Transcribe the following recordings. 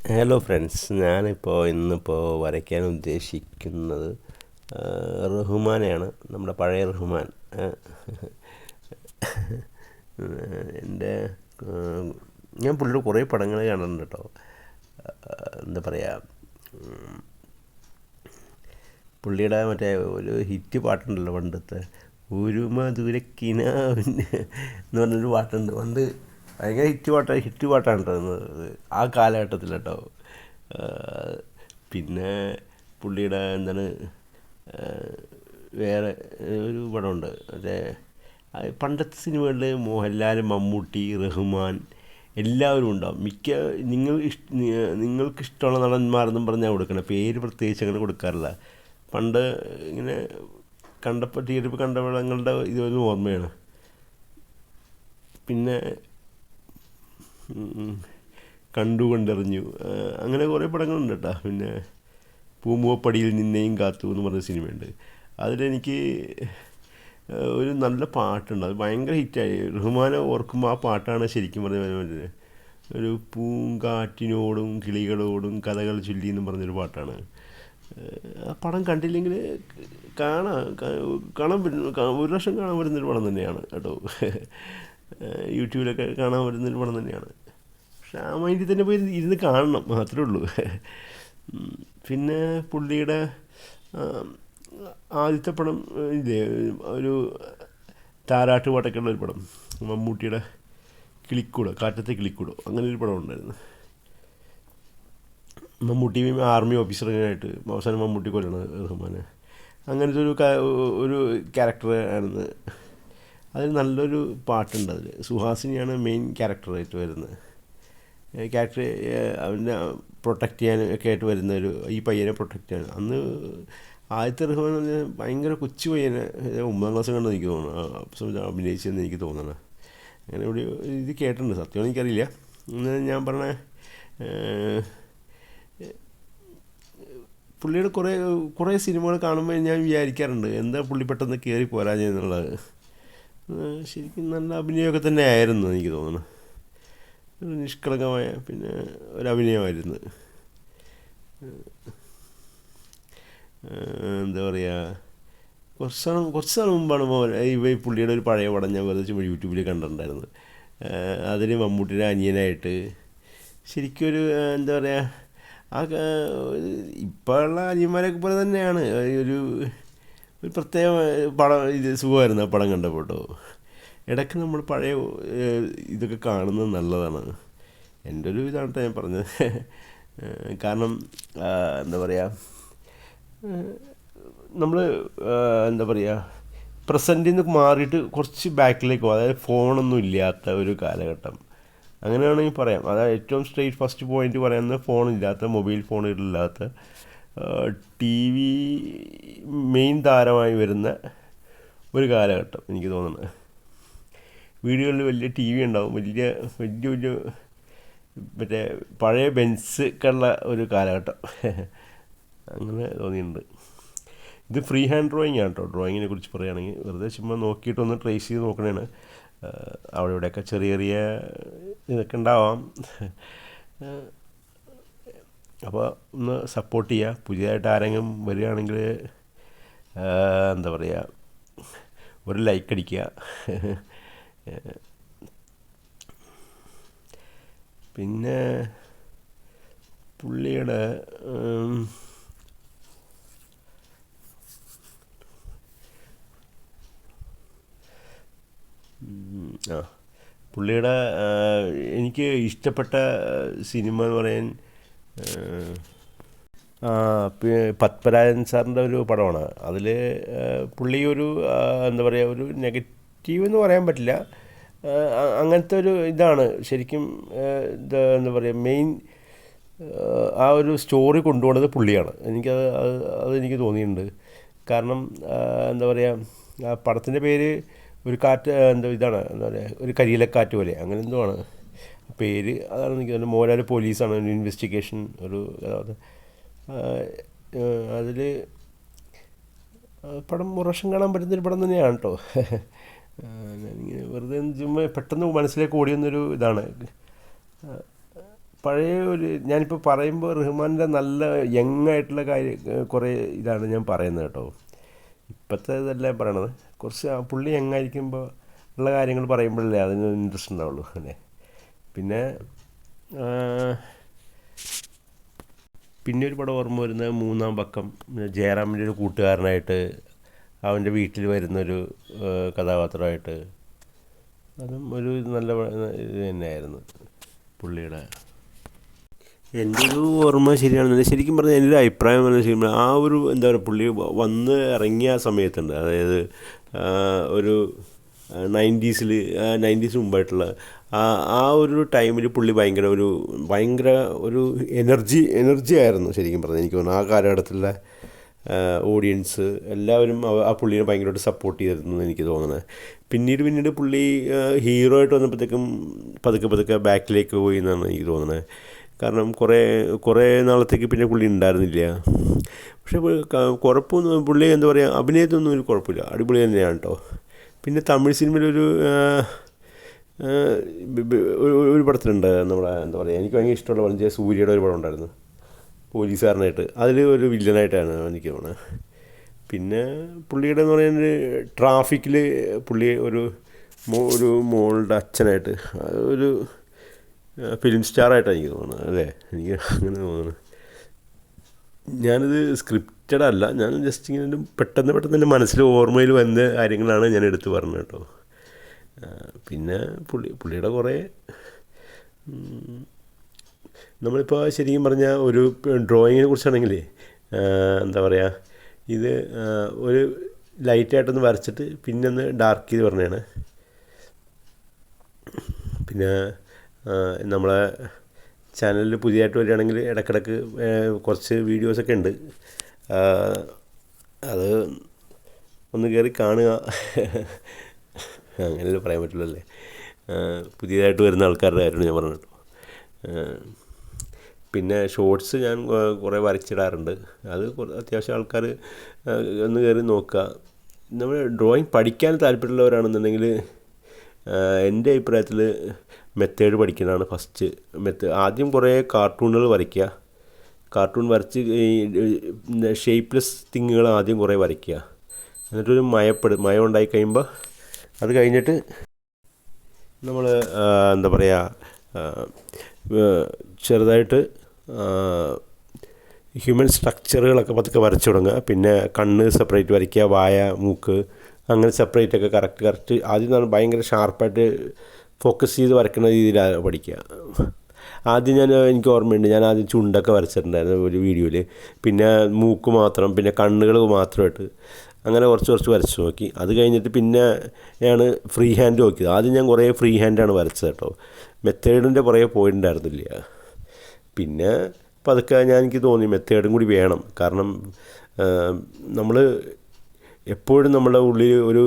Hello friends, ഇന്നിപ്പോൾ വരയ്ക്കാൻ ഉദ്ദേശിക്കുന്നത് റഹ്മാനെയാണ്. നമ്മുടെ പഴയ റഹ്മാൻ. എൻ്റെ ഞാൻ പുള്ളിയുടെ കുറേ പടങ്ങൾ കാണുന്നുണ്ട് കേട്ടോ. എന്താ പറയുക, പുള്ളിയുടെ മറ്റേ ഒരു ഹിറ്റ് പാട്ടുണ്ടല്ലോ പണ്ടത്തെ, ഒരു മധുരക്കിനാവിന് എന്ന് പറഞ്ഞൊരു പാട്ടുണ്ട്. പണ്ട് ഭയങ്കര ഹിറ്റ് പാട്ടാണ് കേട്ടോ ആ കാലഘട്ടത്തിൽ കേട്ടോ. പിന്നെ പുള്ളിയുടെ എന്താണ്, വേറെ ഒരു പടമുണ്ട് മറ്റേ പണ്ടത്തെ സിനിമകളിൽ മോഹൻലാൽ, മമ്മൂട്ടി, റഹ്മാൻ എല്ലാവരും ഉണ്ടാവും. നിങ്ങൾക്കിഷ്ടമുള്ള നടന്മാരെന്നും പറഞ്ഞാൽ കൊടുക്കണം. പേര് പ്രത്യേകിച്ച് അങ്ങനെ കൊടുക്കാറില്ല. പണ്ട് ഇങ്ങനെ കണ്ടപ്പോൾ തിയേറ്ററിൽ കണ്ട പടങ്ങളുടെ ഇതൊരു ഓർമ്മയാണ്. പിന്നെ കണ്ടറിഞ്ഞു, അങ്ങനെ കുറേ പടങ്ങളുണ്ട് കേട്ടോ. പിന്നെ പൂമുഖപ്പടിയിൽ നിന്നെയും കാത്തു എന്ന് പറഞ്ഞ സിനിമയുണ്ട്. അതിലെനിക്ക് ഒരു നല്ല പാട്ടുണ്ട്, അത് ഭയങ്കര ഹിറ്റായി. റഹ്മാനെ ഓർക്കുമ്പോൾ ആ പാട്ടാണ് ശരിക്കും പറഞ്ഞ ഒരു പൂങ്കാറ്റിനോടും കിളികളോടും കഥകൾ ചൊല്ലി എന്നും പറഞ്ഞൊരു പാട്ടാണ്. ആ പടം കണ്ടില്ലെങ്കിൽ കാണാൻ ഒരു ലക്ഷം കാണാൻ വരുന്നൊരു പടം തന്നെയാണ് കേട്ടോ. യൂട്യൂബിലൊക്കെ കാണാൻ വരുന്നൊരു പടം തന്നെയാണ്. പക്ഷെ ആ മൈൻഡിൽ തന്നെ പോയി ഇരുന്ന് കാണണം, മാത്രമേ ഉള്ളൂ. പിന്നെ പുള്ളിയുടെ ആദ്യത്തെ പടം ഇല്ലേ, ഒരു താരാട്ട് പാട്ടൊക്കെയുള്ള ഒരു പടം, മമ്മൂട്ടിയുടെ കിളിക്കൂടോ, കാറ്റത്തെ കിളിക്കൂടോ, അങ്ങനെ ഒരു പടം ഉണ്ടായിരുന്നു. മമ്മൂട്ടി ആർമി ഓഫീസറായിട്ട് അവസാനം മമ്മൂട്ടി കൊല്ലണം റഹ്മാനെ. അങ്ങനത്തെ ഒരു ക്യാരക്ടർ ആയിരുന്നു. അതിൽ നല്ലൊരു പാട്ടുണ്ട്. അതിൽ സുഹാസിനിയാണ് മെയിൻ ക്യാരക്ടറായിട്ട് വരുന്നത്. ക്യാരക്ടർ അവനെ പ്രൊട്ടക്റ്റ് ചെയ്യാനും ഒക്കെ ആയിട്ട് വരുന്ന ഈ പയ്യനെ പ്രൊട്ടക്റ്റ് ചെയ്യാൻ. അന്ന് ആദ്യത്തെ റഹ്മാൻ ഭയങ്കര കൊച്ചു പയ്യനെ, 9ാം ക്ലാസ് കണ്ടെന്ന് എനിക്ക് തോന്നുന്നു അഭിനയിച്ചെന്ന് എനിക്ക് തോന്നണം. അങ്ങനെ ഇവിടെ ഇത് കേട്ടിട്ടുണ്ട്, സത്യമാണെന്ന് എനിക്കറിയില്ല. ഞാൻ പറഞ്ഞ പുള്ളിയുടെ കുറേ സിനിമകൾ കാണുമ്പോൾ ഞാൻ വിചാരിക്കാറുണ്ട്, എന്താ പുള്ളി പെട്ടെന്ന് കയറി പോരാഞ്ഞെന്നുള്ളത്. ശരിക്കും നല്ല അഭിനയമൊക്കെ തന്നെ ആയിരുന്നു എനിക്ക് തോന്നുന്നു. ഒരു നിഷ്കളങ്കമായ പിന്നെ ഒരു അഭിനയമായിരുന്നു. എന്താ പറയുക, കുറച്ച് നാൾ മുമ്പാണ് ഈ പുള്ളിയുടെ ഒരു പഴയ പടം ഞാൻ വെറുതെ യൂട്യൂബിൽ കണ്ടിട്ടുണ്ടായിരുന്നു. അതിന് മമ്മൂട്ടിയുടെ അനിയനായിട്ട് ശരിക്കും എന്താ പറയുക, ഇപ്പോഴുള്ള അനിയന്മാരൊക്കെ പോലെ തന്നെയാണ്. ഒരു പ്രത്യേക പടം, സുഖമായിരുന്നു ആ പടം കണ്ടപ്പോൾ കേട്ടോ. ഇടയ്ക്ക് നമ്മൾ പഴയ ഇതൊക്കെ കാണുന്നത് നല്ലതാണ്. എൻ്റെ ഒരു ഇതാണ് കേട്ടോ ഞാൻ പറഞ്ഞത്. കാരണം എന്താ പറയുക, നമ്മൾ എന്താ പറയുക, പ്രസൻറ്റിൽ നിന്ന് മാറിയിട്ട് കുറച്ച് ബാക്കിലേക്ക് പോകും. അതായത് ഫോണൊന്നും ഇല്ലാത്ത ഒരു കാലഘട്ടം, അങ്ങനെ വേണമെങ്കിൽ പറയാം. അതായത് ഏറ്റവും ഫസ്റ്റ് പോയിന്റ് പറയുന്നത് ഫോണില്ലാത്ത, മൊബൈൽ ഫോണുകളില്ലാത്ത, ടി വി മെയിൻ താരമായി വരുന്ന ഒരു കാലഘട്ടം എനിക്ക് തോന്നുന്നത്. വീടുകളിൽ വലിയ ടി വി ഉണ്ടാവും, വലിയ മറ്റേ പഴയ ബെൻസൊക്കെ ഉള്ള ഒരു കാലഘട്ടം. അങ്ങനെ തോന്നിയിട്ടുണ്ട്. ഇത് ഫ്രീ ഹാൻഡ് ഡ്രോയിങ് ആണ് കേട്ടോ. ഡ്രോയിങ്ങിനെ കുറിച്ച് പറയുകയാണെങ്കിൽ വെറുതെ ചുമ്മാ നോക്കിയിട്ടൊന്ന് ട്രേസ് ചെയ്ത് നോക്കണേണ്. അവിടെ ഇവിടെയൊക്കെ ചെറിയ ഇതൊക്കെ ഉണ്ടാവാം. അപ്പോൾ ഒന്ന് സപ്പോർട്ട് ചെയ്യുക. പുതിയതായിട്ട് ആരെങ്കിലും വരികയാണെങ്കിൽ എന്താ പറയുക, ഒരു ലൈക്ക് അടിക്കുക. പിന്നെ പുള്ളിയുടെ പുള്ളിയുടെ എനിക്ക് ഇഷ്ടപ്പെട്ട സിനിമ എന്ന് പറയാൻ പത്മരാജൻ സാറിൻ്റെ ഒരു പടമാണ്. അതിൽ പുള്ളി എന്താ പറയുക, ഒരു നെഗറ്റീവ് എന്ന് പറയാൻ പറ്റില്ല, അങ്ങനത്തെ ഒരു ഇതാണ് ശരിക്കും. എന്താ പറയുക, മെയിൻ ആ ഒരു സ്റ്റോറി കൊണ്ടുപോകുന്നത് പുള്ളിയാണ്. അതെനിക്ക് തോന്നിയിട്ടുണ്ട്. കാരണം എന്താ പറയുക, ആ പടത്തിൻ്റെ പേര് ഒരു കാറ്റ് ഇതാണ്, എന്താ പറയുക, ഒരു കരിയിലക്കാറ്റ് പോലെ അങ്ങനെ എന്തോ ആണ് പേര്. അതാണ് എനിക്ക് തോന്നുന്നത്. മോഹൻലാൽ പോലീസാണ്, ഒരു ഇൻവെസ്റ്റിഗേഷൻ ഒരു അതിൽ പടം ഒരു വർഷം കാണാൻ പറ്റുന്നൊരു പടം തന്നെയാണ് കേട്ടോ. ഞാനിങ്ങനെ വെറുതെ ചുമ്മാ പെട്ടെന്ന് മനസ്സിലേക്ക് ഓടി വന്നൊരു ഇതാണ്. പഴയ ഒരു ഞാനിപ്പോൾ പറയുമ്പോൾ റഹ്മാൻ്റെ നല്ല യങ് ആയിട്ടുള്ള കുറേ ഇതാണ് ഞാൻ പറയുന്നത് കേട്ടോ. ഇപ്പോഴത്തെ ഇതല്ല പറയണത്. കുറച്ച് പുള്ളി യങ് ആയിരിക്കുമ്പോൾ ഉള്ള കാര്യങ്ങൾ പറയുമ്പോഴല്ലേ അതിന് ഇൻട്രസ്റ്റ് ഉണ്ടാവുള്ളൂ അല്ലേ. പിന്നെ ആ, പിന്നെ ഒരു പടം ഓർമ്മ വരുന്നത് മൂന്നാം പക്കം. ജയറാമിൻ്റെ ഒരു കൂട്ടുകാരനായിട്ട് അവൻ്റെ വീട്ടിൽ വരുന്നൊരു കഥാപാത്രമായിട്ട്, അതും ഒരു നല്ല ഇത് തന്നെയായിരുന്നു പുള്ളിയുടെ. എൻ്റെ ഒരു ഓർമ്മ ശരിയാണെന്നുണ്ടെങ്കിൽ ശരിക്കും പറഞ്ഞാൽ എൻ്റെ ഒരു അഭിപ്രായം പറഞ്ഞാൽ ശരിക്കും ആ ഒരു എന്താ പറയുക പുള്ളി വന്ന് ഇറങ്ങിയ ആ സമയത്തുണ്ട്, അതായത് ഒരു 90s 90s മുമ്പായിട്ടുള്ള ആ ആ ഒരു ടൈമിൽ പുള്ളി ഭയങ്കര ഒരു എനർജി ആയിരുന്നു ശരിക്കും പറഞ്ഞാൽ. എനിക്ക് തോന്നുന്നു ആ കാലഘട്ടത്തിലെ ഓഡിയൻസ് എല്ലാവരും ആ പുള്ളിനെ ഭയങ്കരമായിട്ട് സപ്പോർട്ട് ചെയ്തിരുന്നു എന്ന് എനിക്ക് തോന്നുന്നത്. പിന്നീട് പുള്ളി ഹീറോ ആയിട്ട് വന്നപ്പോഴത്തേക്കും പതുക്കെ ബാക്കിലേക്ക് പോയി എന്നാണ് എനിക്ക് തോന്നുന്നത്. കാരണം കുറേ നാളത്തേക്ക് പിന്നെ പുള്ളി ഉണ്ടായിരുന്നില്ല. പക്ഷേ കുഴപ്പമൊന്നും പുള്ളി എന്താ പറയുക, അഭിനയത്തൊന്നും ഒരു കുഴപ്പമില്ല, അടിപൊളി തന്നെയാണ് കേട്ടോ. പിന്നെ തമിഴ് സിനിമയിലൊരു ഒരു പടത്തിലുണ്ട് നമ്മുടെ എന്താ പറയുക, എനിക്ക് ഭയങ്കര ഇഷ്ടമുള്ള പടം സൂര്യയുടെ ഒരു പടം ഉണ്ടായിരുന്നു പോലീസുകാരനായിട്ട്. അതിൽ ഒരു വില്ലനായിട്ടാണ് എനിക്ക് തോന്നുന്നത്. പിന്നെ പുള്ളിയുടെ എന്ന് പറയുന്നത് ട്രാഫിക്കിൽ പുള്ളി ഒരു മോളുടെ അച്ഛനായിട്ട് ഒരു ഫിലിം സ്റ്റാറായിട്ടാണ് എനിക്ക് തോന്നുന്നത് അല്ലേ. എനിക്ക് അങ്ങനെ തോന്നുന്നു. ഞാനിത് സ്ക്രിപ്റ്റഡ് അല്ല, ഞാൻ ജസ്റ്റ് ഇങ്ങനെ പെട്ടെന്ന് എൻ്റെ മനസ്സിൽ ഓർമ്മയിൽ വന്ന കാര്യങ്ങളാണ് ഞാൻ എടുത്തു പറഞ്ഞത് കേട്ടോ. പിന്നെ പുള്ളിയുടെ കുറേ നമ്മളിപ്പോൾ ശരിക്കും പറഞ്ഞാൽ ഒരു ഡ്രോയിങ്ങിനെ കുറിച്ചാണെങ്കിൽ എന്താ പറയുക, ഇത് ഒരു ലൈറ്റായിട്ടൊന്ന് വരച്ചിട്ട് പിന്നെ ഒന്ന് ഡാർക്ക് ചെയ്ത് പറഞ്ഞതാണ്. പിന്നെ നമ്മളെ ചാനലിൽ പുതിയതായിട്ട് വരികയാണെങ്കിൽ ഇടയ്ക്കിടയ്ക്ക് കുറച്ച് വീഡിയോസൊക്കെ ഉണ്ട്, അത് ഒന്ന് കയറി കാണുക. അങ്ങനെയല്ലേ പറയാൻ പറ്റുള്ളൂ. പുതിയതായിട്ട് വരുന്ന ആൾക്കാരുടെ കാര്യമാണ് ഞാൻ പറഞ്ഞത്. പിന്നെ ഷോർട്സ് ഞാൻ കുറേ വരച്ചിടാറുണ്ട്, അത് അത്യാവശ്യം ആൾക്കാർ ഒന്ന് കയറി നോക്കുക. നമ്മൾ ഡ്രോയിങ് പഠിക്കാൻ താല്പര്യമുള്ളവരാണെന്നുണ്ടെങ്കിൽ എൻ്റെ അഭിപ്രായത്തിൽ മെത്തേഡ് പഠിക്കുന്നതാണ് ഫസ്റ്റ്. ആദ്യം കുറേ കാർട്ടൂണുകൾ വരയ്ക്കുക. കാർട്ടൂൺ വരച്ച് ഷേപ്പ്ലെസ് തിങ്ങുകൾ ആദ്യം കുറേ വരയ്ക്കുക. എന്നിട്ടൊരു മയം ഉണ്ടായി കഴിയുമ്പോൾ അത് കഴിഞ്ഞിട്ട് നമ്മൾ എന്താ പറയുക, ചെറുതായിട്ട് ഹ്യൂമൻ സ്ട്രക്ചറുകളൊക്കെ പതുക്കെ വരച്ചു തുടങ്ങുക. പിന്നെ കണ്ണ് സെപ്പറേറ്റ് വരയ്ക്കുക, വായ, മൂക്ക് അങ്ങനെ സെപ്പറേറ്റൊക്കെ കറക്റ്റ് ആദ്യം നമ്മൾ ഭയങ്കര ഷാർപ്പായിട്ട് ഫോക്കസ് ചെയ്ത് വരയ്ക്കുന്ന രീതിയിലാണ് പഠിക്കുക. ആദ്യം എനിക്ക് ഓർമ്മയുണ്ട്, ഞാൻ ആദ്യം ചുണ്ടൊക്കെ വരച്ചിട്ടുണ്ടായിരുന്നു ഒരു വീഡിയോയിൽ. പിന്നെ മൂക്ക് മാത്രം, പിന്നെ കണ്ണുകൾ മാത്രമായിട്ട് അങ്ങനെ കുറച്ച് വരച്ച് നോക്കി. അത് കഴിഞ്ഞിട്ട് പിന്നെ ഞാൻ ഫ്രീ ഹാൻഡ് നോക്കിയത്. ആദ്യം ഞാൻ കുറേ ഫ്രീ ഹാൻഡാണ് വരച്ചത് കേട്ടോ, മെത്തേഡിൻ്റെ കുറേ പോയിട്ടുണ്ടായിരുന്നില്ല. പിന്നെ പതുക്കെ എനിക്ക് തോന്നി മെത്തേഡും കൂടി വേണം. കാരണം നമ്മൾ എപ്പോഴും നമ്മുടെ ഉള്ളിൽ ഒരു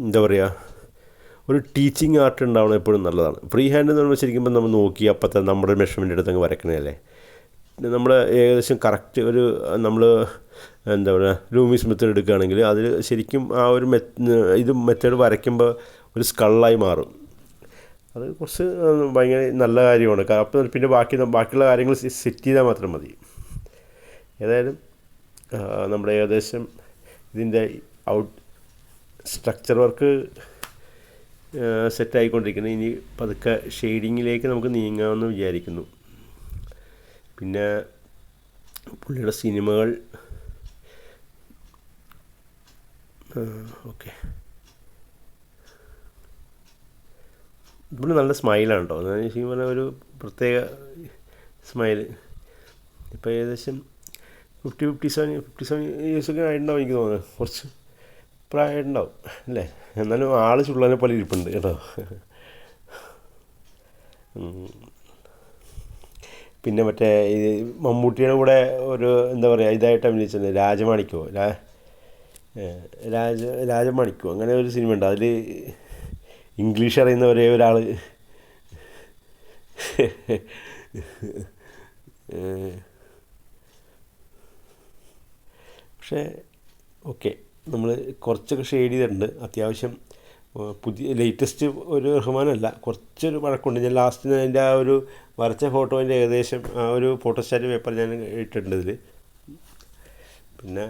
എന്താ പറയുക, ഒരു ടീച്ചിങ് ആർട്ട് ഉണ്ടാവണം എപ്പോഴും നല്ലതാണ്. ഫ്രീ ഹാൻഡ് എന്ന് പറയുമ്പോൾ ശരിക്കും നമ്മൾ നോക്കി അപ്പോഴത്തെ നമ്മുടെ മെഷർമെൻ്റ് എടുത്ത് അങ്ങ് വരക്കണതല്ലേ. നമ്മൾ ഏകദേശം കറക്റ്റ് ഒരു നമ്മൾ എന്താ പറയുക ലൂമിസ് മെത്തേഡ് എടുക്കുകയാണെങ്കിൽ അതിൽ ശരിക്കും ആ ഒരു മെത്തേഡ് വരയ്ക്കുമ്പോൾ ഒരു സ്കള്ളായി മാറും. അത് കുറച്ച് ഭയങ്കര നല്ല കാര്യമാണ്. അപ്പോൾ പിന്നെ ബാക്കിയുള്ള കാര്യങ്ങൾ സെറ്റ് ചെയ്താൽ മാത്രം മതി. ഏതായാലും നമ്മുടെ ഏകദേശം ഇതിൻ്റെ സ്ട്രക്ചർ വർക്ക് സെറ്റായിക്കൊണ്ടിരിക്കുന്നത്. ഇനി പതുക്കെ ഷെയ്ഡിങ്ങിലേക്ക് നമുക്ക് നീങ്ങാമെന്ന് വിചാരിക്കുന്നു. പിന്നെ പുള്ളിയുടെ സിനിമകൾ ഓക്കെ, പുള്ളി നല്ല സ്മൈലാണ് കേട്ടോ. ശരിക്കും പറഞ്ഞാൽ ഒരു പ്രത്യേക സ്മൈല്. ഇപ്പോൾ ഏകദേശം 57 ഇയേഴ്സൊക്കെ ആയിട്ടുണ്ടാവും എനിക്ക് തോന്നുന്നത്. കുറച്ച് പ്രായമായിട്ടുണ്ടാവും അല്ലേ. എന്നാലും ആൾ ചുള്ളനെ പോലെ ഇരിപ്പുണ്ട് കേട്ടോ. പിന്നെ മറ്റേ ഈ മമ്മൂട്ടിയുടെ കൂടെ ഒരു എന്താ പറയുക ഇതായിട്ട് അഭിനയിച്ചത് രാജമാണിക്കോ അങ്ങനെ ഒരു സിനിമ ഉണ്ട്. അതിൽ ഇംഗ്ലീഷ് അറിയുന്ന ഒരേ ഒരാൾ പക്ഷേ ഓക്കെ, നമ്മൾ കുറച്ചൊക്കെ ഷെയ്ഡ് ചെയ്തിട്ടുണ്ട്. അത്യാവശ്യം പുതിയ ലേറ്റസ്റ്റ് ഒരു റഹ്മാനല്ല, കുറച്ചൊരു വഴക്കമുണ്ട്. ഞാൻ ലാസ്റ്റ് അതിൻ്റെ ആ ഒരു വരച്ച ഫോട്ടോൻ്റെ ഏകദേശം ആ ഒരു ഫോട്ടോസ്റ്റാറ്റ് പേപ്പർ ഞാൻ ഇട്ടിട്ടുണ്ട് ഇതിൽ. പിന്നെ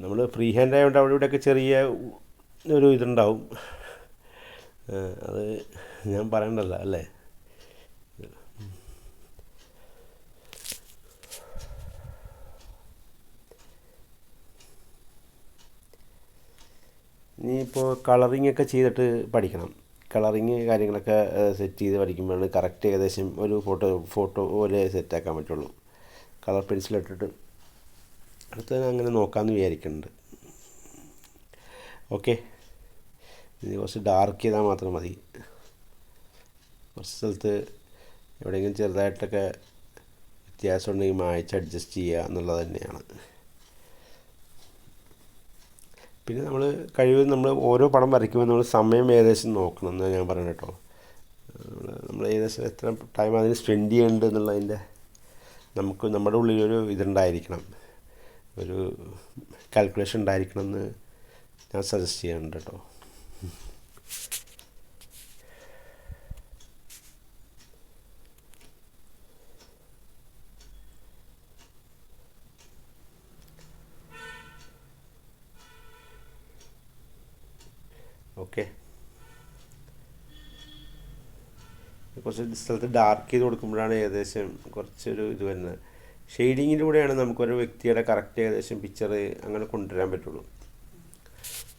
നമ്മൾ ഫ്രീ ഹാൻഡ് ആയതുകൊണ്ട് അവിടെ ഇവിടെയൊക്കെ ചെറിയ ഒരു ഇതുണ്ടാവും, അത് ഞാൻ പറയണ്ടല്ലോ അല്ലേ. ഇനിയിപ്പോൾ കളറിങ് ഒക്കെ ചെയ്തിട്ട് പഠിക്കണം. കളറിങ് കാര്യങ്ങളൊക്കെ സെറ്റ് ചെയ്ത് പഠിക്കുമ്പോഴാണ് കറക്റ്റ് ഏകദേശം ഒരു ഫോട്ടോ പോലെ സെറ്റാക്കാൻ പറ്റുള്ളൂ. കളർ പെൻസിലിട്ടിട്ട് അടുത്തത് അങ്ങനെ നോക്കാമെന്ന് വിചാരിക്കുന്നുണ്ട്. ഓക്കെ, ഇനി കുറച്ച് ഡാർക്ക് ചെയ്താൽ മാത്രം മതി. കുറച്ച് സ്ഥലത്ത് എവിടെയെങ്കിലും ചെറുതായിട്ടൊക്കെ വ്യത്യാസം ഉണ്ടെങ്കിൽ മായ്ച്ച് അഡ്ജസ്റ്റ് ചെയ്യുക എന്നുള്ളത് തന്നെയാണ്. പിന്നെ നമ്മൾ കഴിവതും നമ്മൾ ഓരോ പടം വരയ്ക്കുമ്പോൾ നമ്മൾ സമയം ഏകദേശം നോക്കണം എന്നാണ് ഞാൻ പറയുന്നത് കേട്ടോ. നമ്മൾ ഏകദേശം എത്ര ടൈം അതിന് സ്പെൻഡ് ചെയ്യുന്നുണ്ട് എന്നുള്ളതിൻ്റെ നമുക്ക് നമ്മുടെ ഉള്ളിലൊരു ഇതുണ്ടായിരിക്കണം, ഒരു കാൽക്കുലേഷൻ ഉണ്ടായിരിക്കണം എന്ന് ഞാൻ സജസ്റ്റ് ചെയ്യുന്നുണ്ട് കേട്ടോ. ഓക്കെ, കുറച്ച് സ്ഥലത്ത് ഡാർക്ക് ചെയ്ത് കൊടുക്കുമ്പോഴാണ് ഏകദേശം കുറച്ചൊരു ഇത് വരുന്നത്. ഷെയ്ഡിങ്ങിലൂടെയാണ് നമുക്കൊരു വ്യക്തിയുടെ കറക്റ്റ് ഏകദേശം പിക്ചർ അങ്ങനെ കൊണ്ടുവരാൻ പറ്റുള്ളൂ.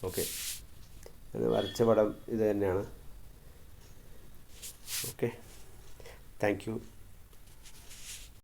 ഓക്കെ, വരച്ച പടം ഇത് തന്നെയാണ്. Okay, thank you.